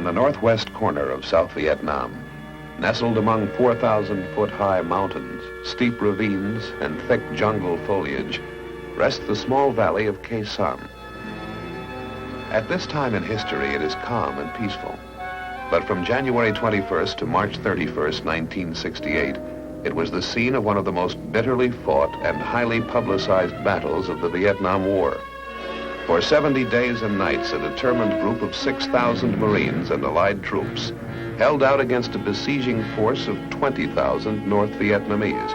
in the northwest corner of South Vietnam, nestled among 4,000-foot-high mountains, steep ravines, and thick jungle foliage, rests the small valley of Khe Sanh. At this time in history, it is calm and peaceful. But from January 21st to March 31st, 1968, it was the scene of one of the most bitterly fought and highly publicized battles of the Vietnam War. For 70 days and nights, a determined group of 6,000 Marines and Allied troops held out against a besieging force of 20,000 North Vietnamese.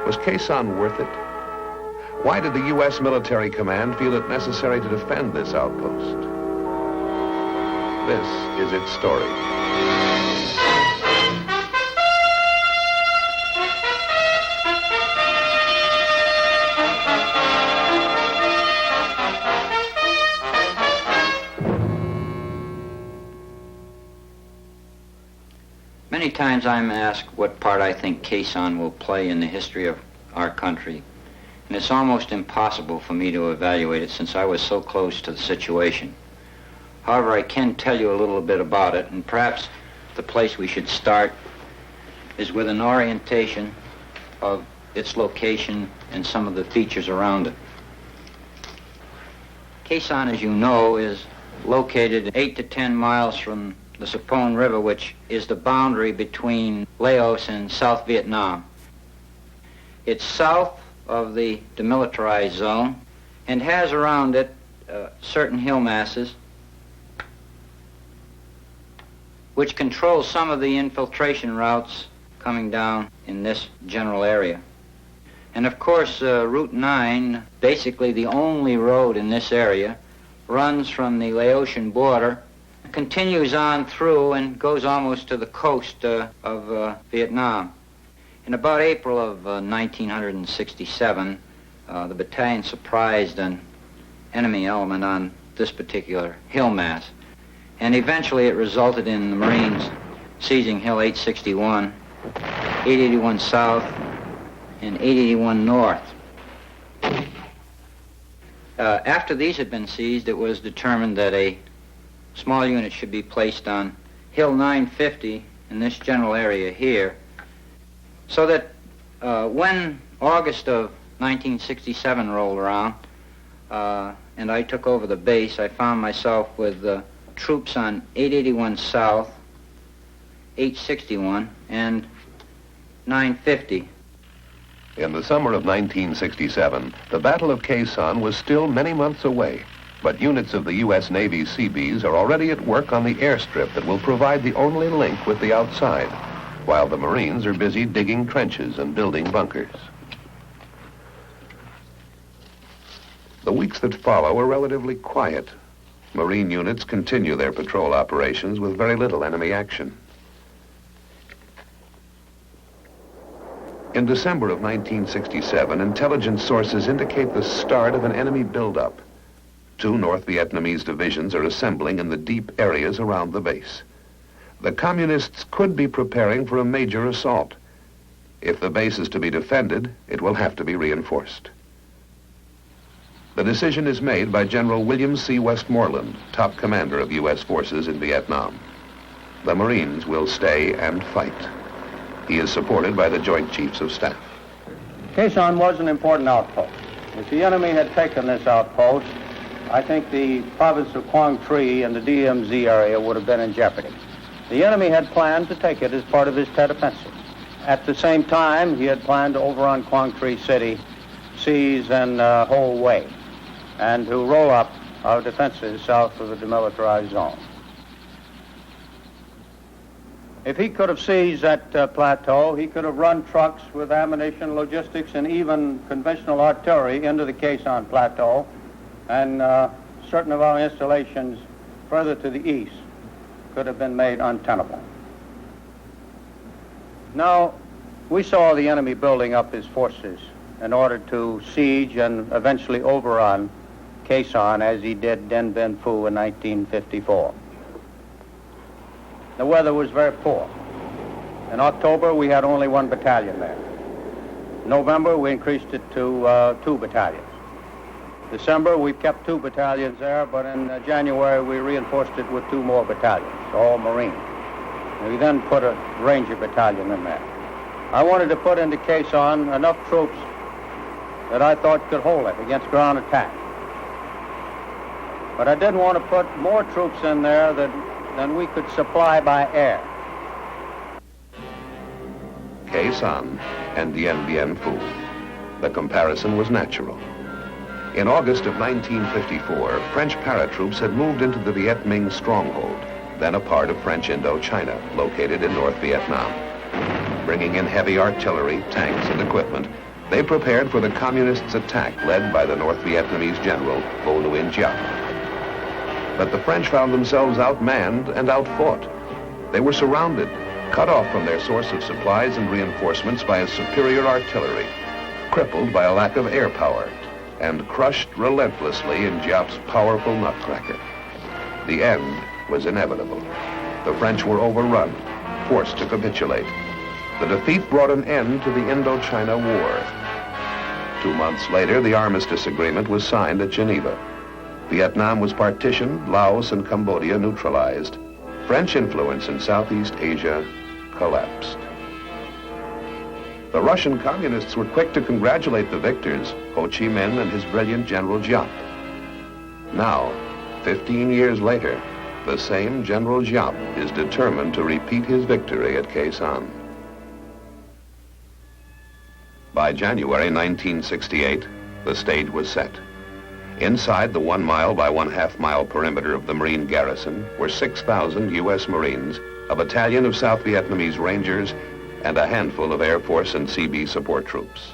Was Khe Sanh worth it? Why did the U.S. military command feel it necessary to defend this outpost? This is its story. Many times I'm asked what part I think Khe Sanh will play in the history of our country. And it's almost impossible for me to evaluate it since I was so close to the situation. However, I can tell you a little bit about it, and perhaps the place we should start is with an orientation of its location and some of the features around it. Khe Sanh, as you know, is located 8 to 10 miles from the Sapone River, which is the boundary between Laos and South Vietnam. It's south of the demilitarized zone and has around it certain hill masses which control some of the infiltration routes coming down in this general area. And of course, Route 9, basically the only road in this area, runs from the Laotian border, continues on through and goes almost to the coast of Vietnam. In about April of 1967, the battalion surprised an enemy element on this particular hill mass. And eventually it resulted in the Marines seizing Hill 861, 881 South, and 881 North. After these had been seized, it was determined that a small unit should be placed on Hill 950 in this general area here, so that when August of 1967 rolled around and I took over the base, I found myself with troops on 881 South, 861, and 950. In the summer of 1967, the Battle of Khe Sanh was still many months away, but units of the U.S. Navy Seabees are already at work on the airstrip that will provide the only link with the outside, while the Marines are busy digging trenches and building bunkers. The weeks that follow are relatively quiet. Marine units continue their patrol operations with very little enemy action. In December of 1967, intelligence sources indicate the start of an enemy buildup. 2 North Vietnamese divisions are assembling in the deep areas around the base. The communists could be preparing for a major assault. If the base is to be defended, it will have to be reinforced. The decision is made by General William C. Westmoreland, top commander of U.S. forces in Vietnam. The Marines will stay and fight. He is supported by the Joint Chiefs of Staff. Khe Sanh was an important outpost. If the enemy had taken this outpost, I think the province of Quang Tri and the DMZ area would have been in jeopardy. The enemy had planned to take it as part of his Tet Offensive. At the same time, he had planned to overrun Quang Tri City, seize and hold Hue, and to roll up our defenses south of the demilitarized zone. If he could have seized that plateau, he could have run trucks with ammunition, logistics, and even conventional artillery into the Khe Sanh Plateau, and certain of our installations further to the east could have been made untenable. Now, we saw the enemy building up his forces in order to siege and eventually overrun Khe Sanh as he did Dien Bien Phu in 1954. The weather was very poor. In October, we had only 1 battalion there. In November, we increased it to 2 battalions. December, we kept 2 battalions there, but in January, we reinforced it with 2 more battalions, all Marines. We then put a Ranger battalion in there. I wanted to put into Khe Sanh enough troops that I thought could hold it against ground attack. But I didn't want to put more troops in there than we could supply by air. Khe Sanh and Dien Bien Phu. The comparison was natural. In August of 1954, French paratroops had moved into the Viet Minh stronghold, then a part of French Indochina, located in North Vietnam. Bringing in heavy artillery, tanks, and equipment, they prepared for the Communists' attack led by the North Vietnamese general, Vo Nguyen Giap. But the French found themselves outmanned and outfought. They were surrounded, cut off from their source of supplies and reinforcements by a superior artillery, crippled by a lack of air power, and crushed relentlessly in Giap's powerful nutcracker. The end was inevitable. The French were overrun, forced to capitulate. The defeat brought an end to the Indochina War. 2 months later, the armistice agreement was signed at Geneva. Vietnam was partitioned, Laos and Cambodia neutralized. French influence in Southeast Asia collapsed. The Russian communists were quick to congratulate the victors, Ho Chi Minh and his brilliant General Giap. Now, 15 years later, the same General Giap is determined to repeat his victory at Khe Sanh. By January 1968, the stage was set. Inside the 1 mile by 1/2 mile perimeter of the Marine garrison were 6,000 U.S. Marines, a battalion of South Vietnamese Rangers, and a handful of Air Force and CB support troops.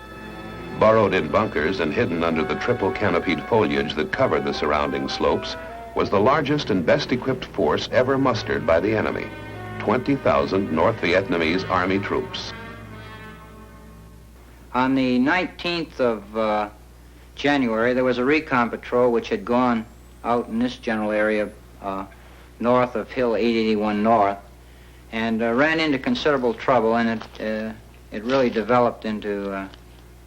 Burrowed in bunkers and hidden under the triple canopied foliage that covered the surrounding slopes was the largest and best equipped force ever mustered by the enemy, 20,000 North Vietnamese Army troops. On the 19th of January, there was a recon patrol which had gone out in this general area north of Hill 881 North and ran into considerable trouble, and it really developed into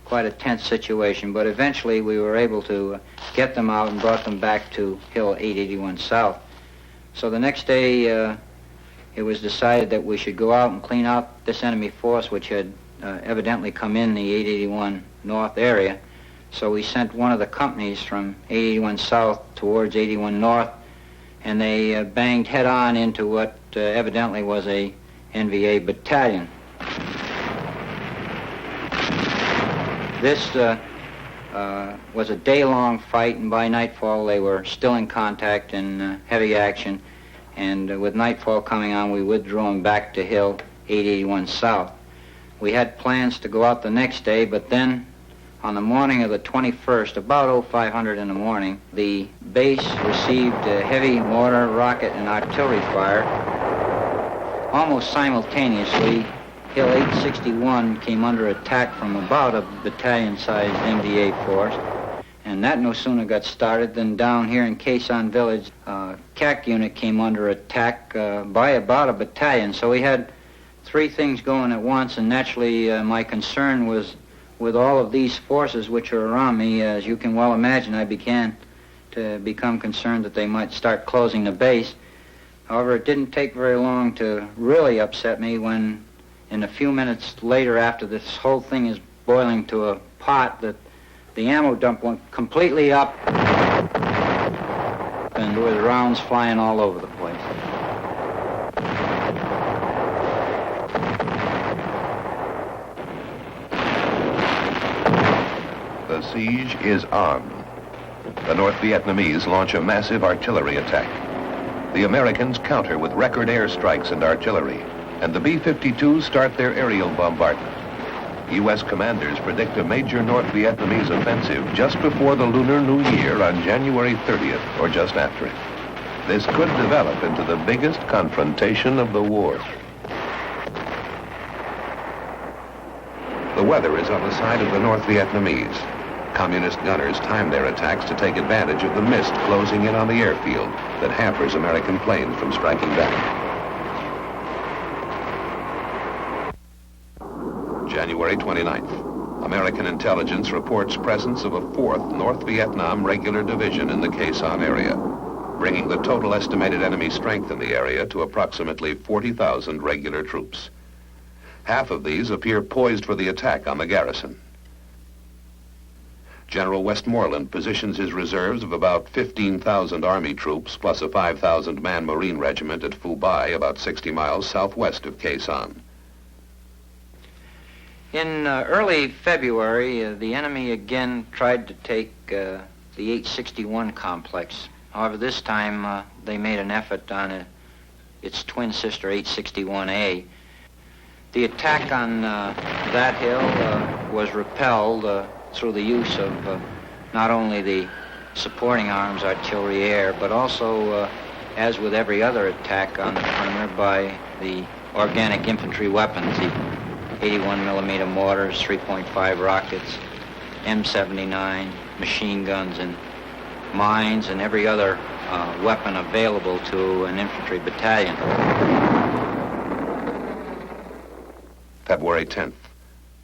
quite a tense situation, but eventually we were able to get them out and brought them back to Hill 881 South. So the next day it was decided that we should go out and clean out this enemy force which had evidently come in the 881 North area. So we sent one of the companies from 881 South towards 81 North, and they banged head-on into what evidently was a NVA battalion. This was a day-long fight, and by nightfall they were still in contact and heavy action, and with nightfall coming on, we withdrew them back to Hill 881 South. We had plans to go out the next day, but then on the morning of the 21st, about 0500 in the morning, the base received heavy mortar, rocket, and artillery fire. Almost simultaneously, Hill 861 came under attack from about a battalion-sized NVA force, and that no sooner got started than down here in Khe Sanh village, CAC unit came under attack by about a battalion. So we had 3 things going at once, and naturally my concern was with all of these forces which are around me. As you can well imagine, I began to become concerned that they might start closing the base. However, it didn't take very long to really upset me when, in a few minutes later, after this whole thing is boiling to a pot, that the ammo dump went completely up and with rounds flying all over the place. The siege is on. The North Vietnamese launch a massive artillery attack. The Americans counter with record airstrikes and artillery, and the B-52s start their aerial bombardment. U.S. commanders predict a major North Vietnamese offensive just before the Lunar New Year on January 30th, or just after it. This could develop into the biggest confrontation of the war. The weather is on the side of the North Vietnamese. Communist gunners time their attacks to take advantage of the mist closing in on the airfield that hampers American planes from striking back. January 29th. American intelligence reports presence of a 4th North Vietnam regular division in the Khe Sanh area, bringing the total estimated enemy strength in the area to approximately 40,000 regular troops. Half of these appear poised for the attack on the garrison. General Westmoreland positions his reserves of about 15,000 Army troops plus a 5,000-man Marine regiment at Phu Bai, about 60 miles southwest of Khe Sanh. In early February, the enemy again tried to take the 861 complex. However, this time they made an effort on its twin sister 861A. The attack on that hill was repelled through the use of not only the supporting arms, artillery, air, but also, as with every other attack on the perimeter, by the organic infantry weapons, the 81 millimeter mortars, 3.5 rockets, M79, machine guns, and mines, and every other weapon available to an infantry battalion. February 10th.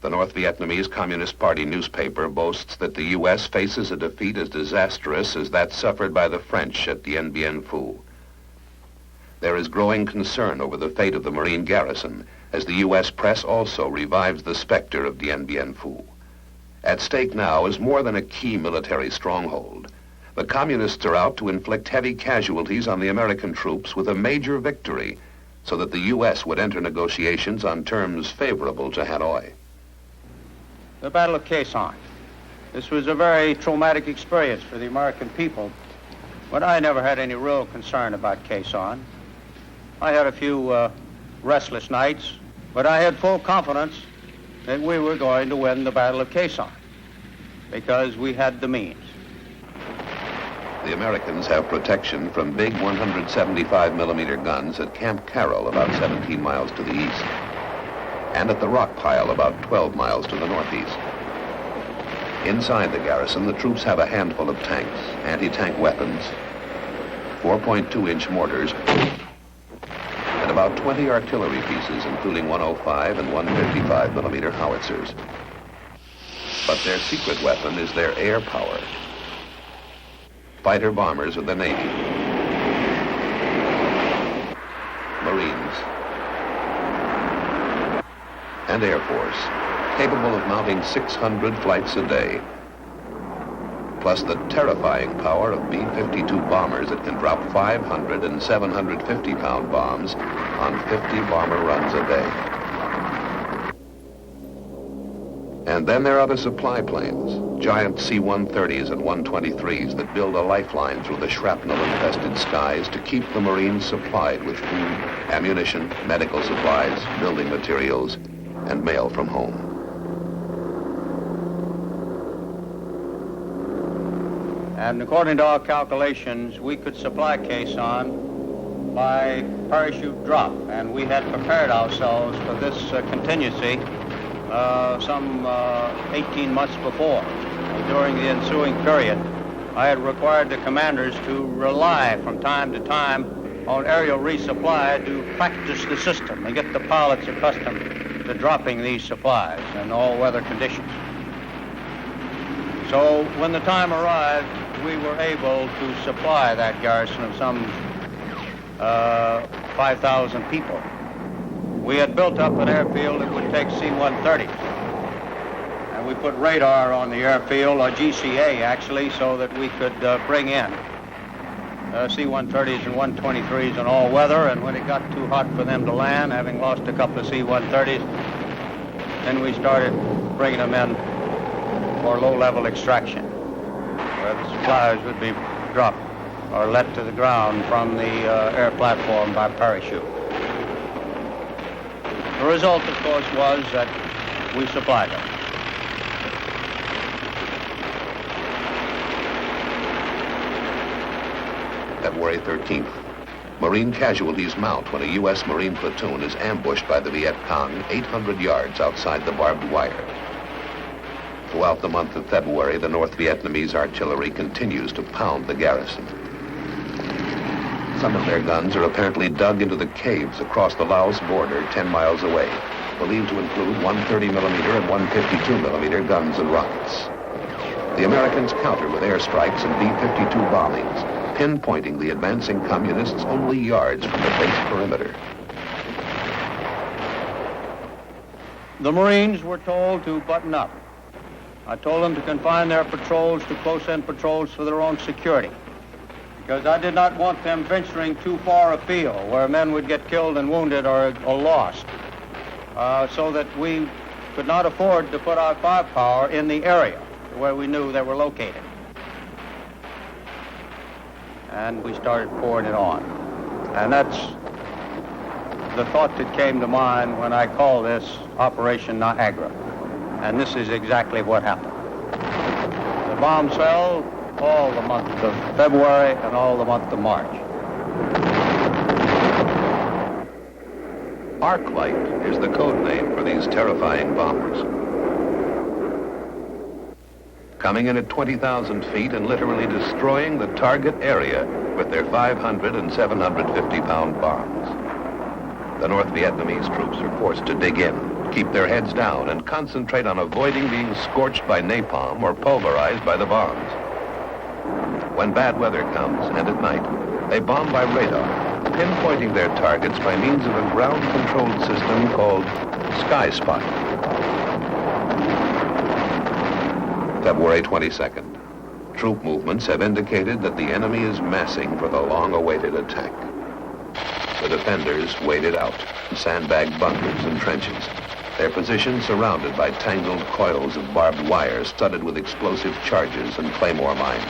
The North Vietnamese Communist Party newspaper boasts that the U.S. faces a defeat as disastrous as that suffered by the French at Dien Bien Phu. There is growing concern over the fate of the Marine garrison as the U.S. press also revives the specter of Dien Bien Phu. At stake now is more than a key military stronghold. The Communists are out to inflict heavy casualties on the American troops with a major victory so that the U.S. would enter negotiations on terms favorable to Hanoi. The Battle of Khe Sanh. This was a very traumatic experience for the American people, but I never had any real concern about Khe Sanh. I had a few restless nights, but I had full confidence that we were going to win the Battle of Khe Sanh because we had the means. The Americans have protection from big 175 millimeter guns at Camp Carroll, about 17 miles to the east, and at the rock pile about 12 miles to the northeast. Inside the garrison, the troops have a handful of tanks, anti-tank weapons, 4.2-inch mortars, and about 20 artillery pieces, including 105 and 155 millimeter howitzers. But their secret weapon is their air power. Fighter bombers of the Navy, Marines, and Air Force, capable of mounting 600 flights a day, plus the terrifying power of B-52 bombers that can drop 500 and 750-pound bombs on 50 bomber runs a day. And then there are the supply planes, giant C-130s and 123s that build a lifeline through the shrapnel-infested skies to keep the Marines supplied with food, ammunition, medical supplies, building materials, and mail from home. And according to our calculations, we could supply Khe Sanh by parachute drop, and we had prepared ourselves for this contingency some 18 months before. During the ensuing period, I had required the commanders to rely from time to time on aerial resupply to practice the system and get the pilots accustomed to dropping these supplies in all weather conditions. So when the time arrived, we were able to supply that garrison of some 5,000 people. We had built up an airfield that would take C-130s. And we put radar on the airfield, or GCA actually, so that we could bring in C-130s and 123s in all weather. And when it got too hot for them to land, having lost a couple of C-130s, then we started bringing them in for low-level extraction, where the supplies would be dropped or let to the ground from the air platform by parachute. The result, of course, was that we supplied them. February 13th. Marine casualties mount when a U.S. Marine platoon is ambushed by the Viet Cong 800 yards outside the barbed wire. Throughout the month of February, the North Vietnamese artillery continues to pound the garrison. Some of their guns are apparently dug into the caves across the Laos border 10 miles away. believed to include 130 millimeter and 152 millimeter guns and rockets. The Americans countered with airstrikes and B-52 bombings, pinpointing the advancing communists only yards from the base perimeter. The Marines were told to button up. I told them to confine their patrols to close-in patrols for their own security, because I did not want them venturing too far afield where men would get killed and wounded or lost, so that we could not afford to put our firepower in the area where we knew they were located. And we started pouring it on. And that's the thought that came to mind when I called this Operation Niagara. And this is exactly what happened. The bombs fell all the month of February and all the month of March. Arclight is the code name for these terrifying bombers. Coming in at 20,000 feet and literally destroying the target area with their 500 and 750-pound bombs. The North Vietnamese troops are forced to dig in, keep their heads down, and concentrate on avoiding being scorched by napalm or pulverized by the bombs. When bad weather comes, and at night, they bomb by radar, pinpointing their targets by means of a ground-controlled system called Sky Spot. February 22nd. Troop movements have indicated that the enemy is massing for the long-awaited attack. The defenders waded out, sandbagged bunkers and trenches, their positions surrounded by tangled coils of barbed wire studded with explosive charges and claymore mines.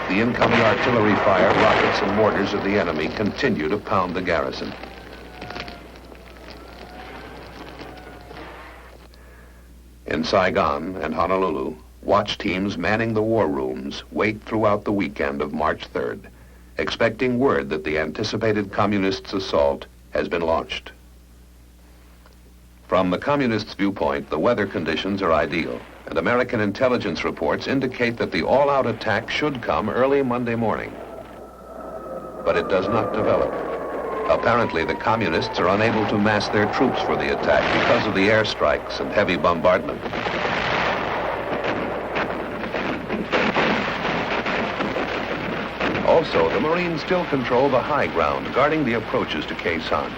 The incoming artillery fire, rockets, and mortars of the enemy continue to pound the garrison. In Saigon and Honolulu, watch teams manning the war rooms wait throughout the weekend of March 3rd, expecting word that the anticipated communists' assault has been launched. From the communists' viewpoint, the weather conditions are ideal, and American intelligence reports indicate that the all-out attack should come early Monday morning. But it does not develop. Apparently, the communists are unable to mass their troops for the attack because of the airstrikes and heavy bombardment. Also, the Marines still control the high ground, guarding the approaches to Khe Sanh.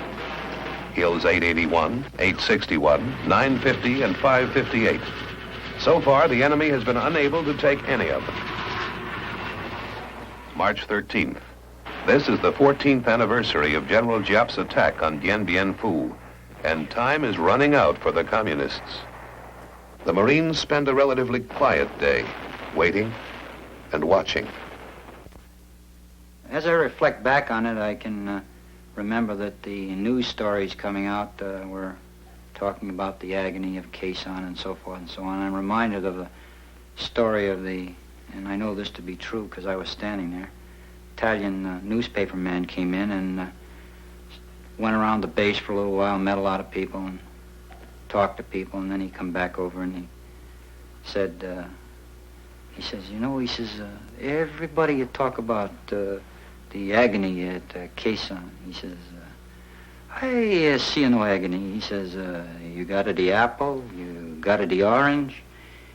Hills 881, 861, 950, and 558. So far, the enemy has been unable to take any of them. March 13th. This is the 14th anniversary of General Giap's attack on Dien Bien Phu, and time is running out for the communists. The Marines spend a relatively quiet day, waiting and watching. As I reflect back on it, I can remember that the news stories coming out were talking about the agony of Khe Sanh and so forth and so on. I'm reminded of the story of the, and I know this to be true because I was standing there, Italian newspaper man came in and went around the base for a little while, met a lot of people and talked to people, and then he come back over and he said, he says, everybody you talk about the agony at Khe Sanh. He says, I see no agony. He says, you got it the apple, you got it the orange.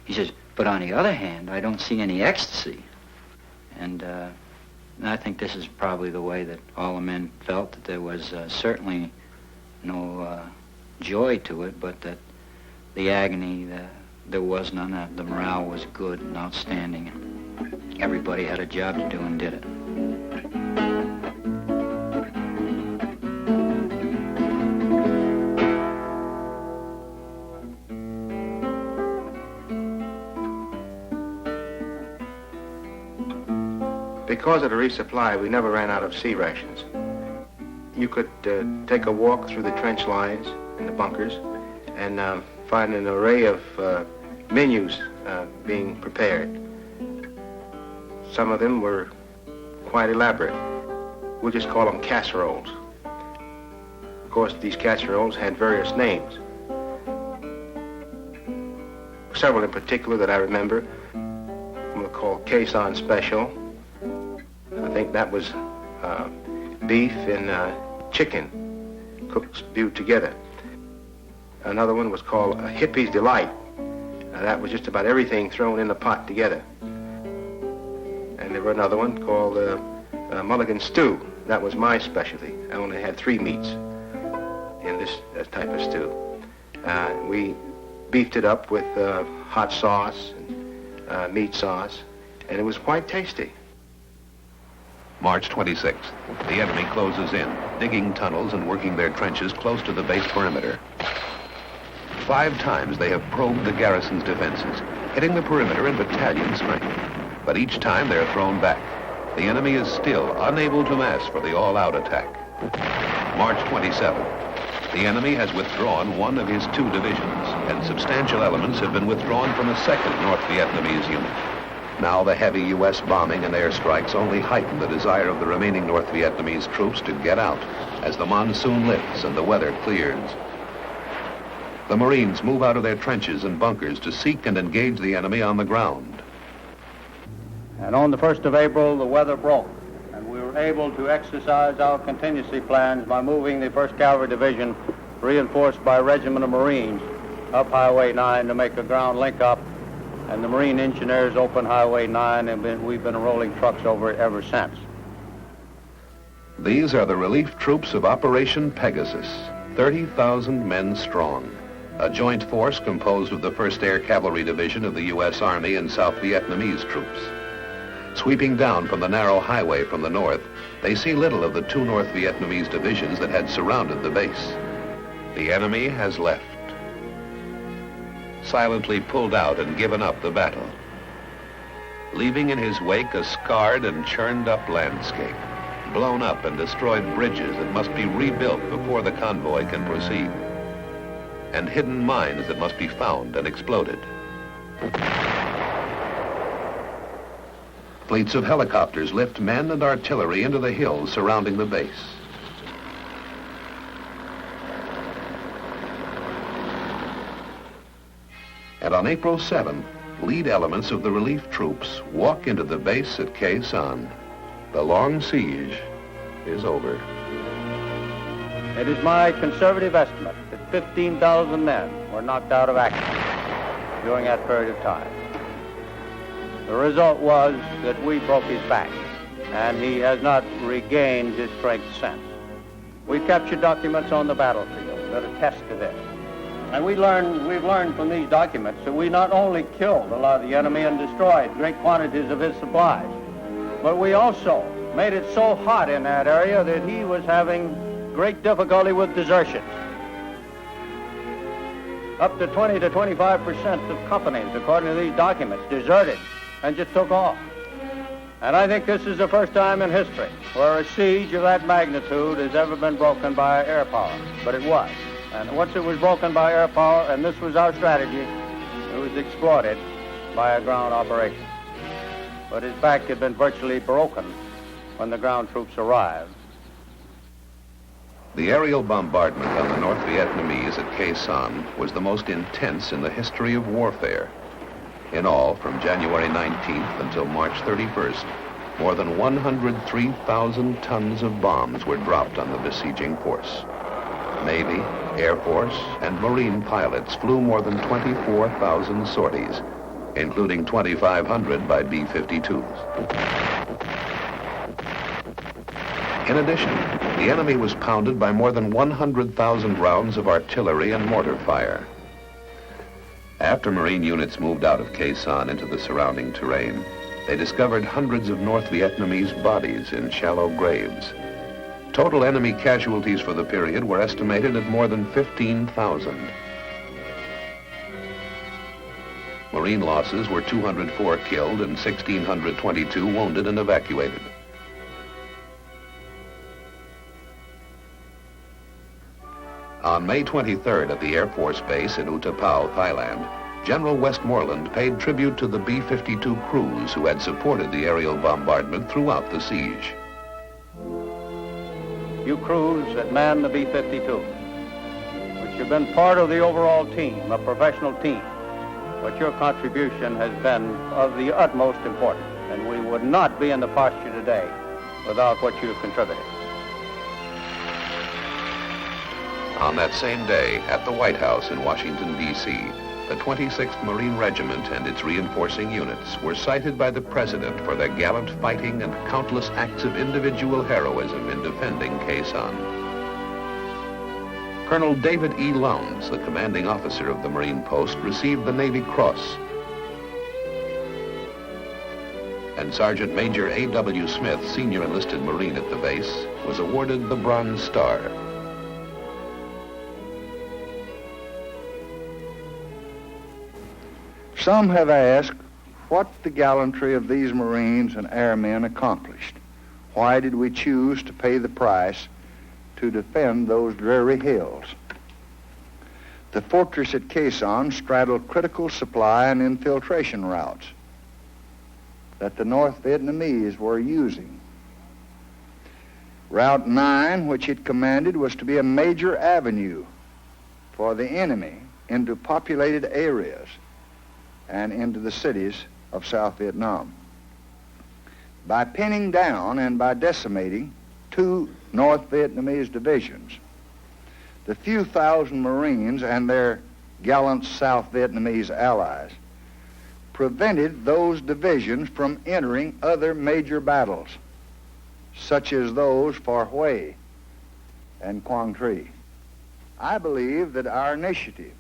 He says, but on the other hand, I don't see any ecstasy. And I think this is probably the way that all the men felt, that there was certainly no joy to it, but that the agony, there was none. The morale was good and outstanding. And everybody had a job to do and did it. Because of the resupply, we never ran out of sea rations. You could take a walk through the trench lines and the bunkers and find an array of menus being prepared. Some of them were quite elaborate. We'll just call them casseroles. Of course, these casseroles had various names. Several in particular that I remember, we'll call Khe Sanh Special. I think that was beef and chicken. cooks viewed together. Another one was called A Hippie's Delight. That was just about everything thrown in the pot together. And there were another one called Mulligan Stew. That was my specialty. I only had 3 meats in this type of stew. We beefed it up with hot sauce and meat sauce, and it was quite tasty. March 26th. The enemy closes in, digging tunnels and working their trenches close to the base perimeter. 5 times they have probed the garrison's defenses, hitting the perimeter in battalion strength. But each time they're thrown back. The enemy is still unable to mass for the all-out attack. March 27th. The enemy has withdrawn one of his 2 divisions, and substantial elements have been withdrawn from a 2nd North Vietnamese unit. Now the heavy U.S. bombing and airstrikes only heighten the desire of the remaining North Vietnamese troops to get out as the monsoon lifts and the weather clears. The Marines move out of their trenches and bunkers to seek and engage the enemy on the ground. And on the 1st of April, the weather broke, and we were able to exercise our contingency plans by moving the 1st Cavalry Division, reinforced by a regiment of Marines, up Highway 9 to make a ground link-up, and the Marine engineers opened Highway 9, and we've been rolling trucks over it ever since. These are the relief troops of Operation Pegasus, 30,000 men strong. A joint force composed of the 1st Air Cavalry Division of the U.S. Army and South Vietnamese troops. Sweeping down from the narrow highway from the north, they see little of the 2 North Vietnamese divisions that had surrounded the base. The enemy has left, silently pulled out and given up the battle, leaving in his wake a scarred and churned up landscape, blown up and destroyed bridges that must be rebuilt before the convoy can proceed, and hidden mines that must be found and exploded. Fleets of helicopters lift men and artillery into the hills surrounding the base. And on April 7th, lead elements of the relief troops walk into the base at Khe Sanh. The long siege is over. It is my conservative estimate that 15,000 men were knocked out of action during that period of time. The result was that we broke his back, and he has not regained his strength since. We captured documents on the battlefield that attest to this. And we've learned from these documents that we not only killed a lot of the enemy and destroyed great quantities of his supplies, but we also made it so hot in that area that he was having great difficulty with desertions. Up to 20 to 25% of companies, according to these documents, deserted and just took off. And I think this is the first time in history where a siege of that magnitude has ever been broken by air power, but it was. And once it was broken by air power, and this was our strategy, it was exploited by a ground operation. But his back had been virtually broken when the ground troops arrived. The aerial bombardment on the North Vietnamese at Khe Sanh was the most intense in the history of warfare. In all, from January 19th until March 31st, more than 103,000 tons of bombs were dropped on the besieging force. Navy, Air Force, and Marine pilots flew more than 24,000 sorties, including 2,500 by B-52s. In addition, the enemy was pounded by more than 100,000 rounds of artillery and mortar fire. After Marine units moved out of Khe Sanh into the surrounding terrain, they discovered hundreds of North Vietnamese bodies in shallow graves. Total enemy casualties for the period were estimated at more than 15,000. Marine losses were 204 killed and 1,622 wounded and evacuated. On May 23rd at the Air Force Base in Utapao, Thailand, General Westmoreland paid tribute to the B-52 crews who had supported the aerial bombardment throughout the siege. You crews that man the B-52, which have been part of the overall team, a professional team, but your contribution has been of the utmost importance, and we would not be in the posture today without what you have contributed. On that same day, at the White House in Washington, D.C., the 26th Marine Regiment and its reinforcing units were cited by the President for their gallant fighting and countless acts of individual heroism in defending Khe Sanh. Colonel David E. Lowndes, the commanding officer of the Marine post, received the Navy Cross. And Sergeant Major A.W. Smith, senior enlisted Marine at the base, was awarded the Bronze Star. Some have asked what the gallantry of these Marines and airmen accomplished. Why did we choose to pay the price to defend those dreary hills? The fortress at Khe Sanh straddled critical supply and infiltration routes that the North Vietnamese were using. Route 9, which it commanded, was to be a major avenue for the enemy into populated areas and into the cities of South Vietnam. By pinning down and by decimating 2 North Vietnamese divisions, the few thousand Marines and their gallant South Vietnamese allies prevented those divisions from entering other major battles, such as those for Hue and Quang Tri. I believe that our initiative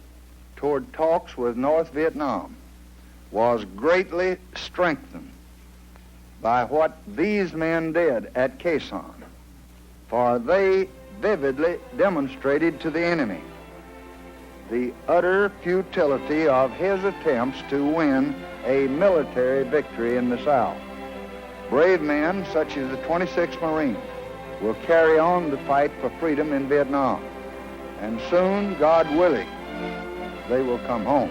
toward talks with North Vietnam was greatly strengthened by what these men did at Khe Sanh, for they vividly demonstrated to the enemy the utter futility of his attempts to win a military victory in the South. Brave men such as the 26th Marine will carry on the fight for freedom in Vietnam, and soon, God willing, they will come home.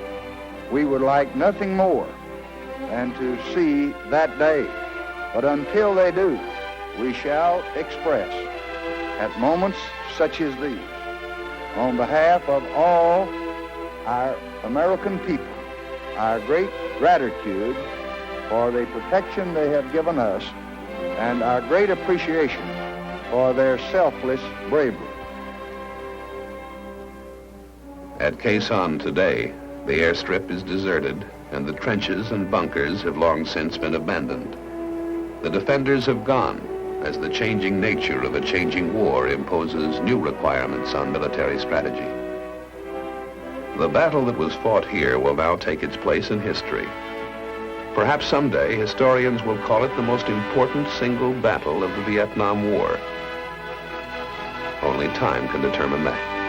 We would like nothing more than to see that day. But until they do, we shall express, at moments such as these, on behalf of all our American people, our great gratitude for the protection they have given us and our great appreciation for their selfless bravery. At Khe Sanh today, the airstrip is deserted, and the trenches and bunkers have long since been abandoned. The defenders have gone, as the changing nature of a changing war imposes new requirements on military strategy. The battle that was fought here will now take its place in history. Perhaps someday historians will call it the most important single battle of the Vietnam War. Only time can determine that.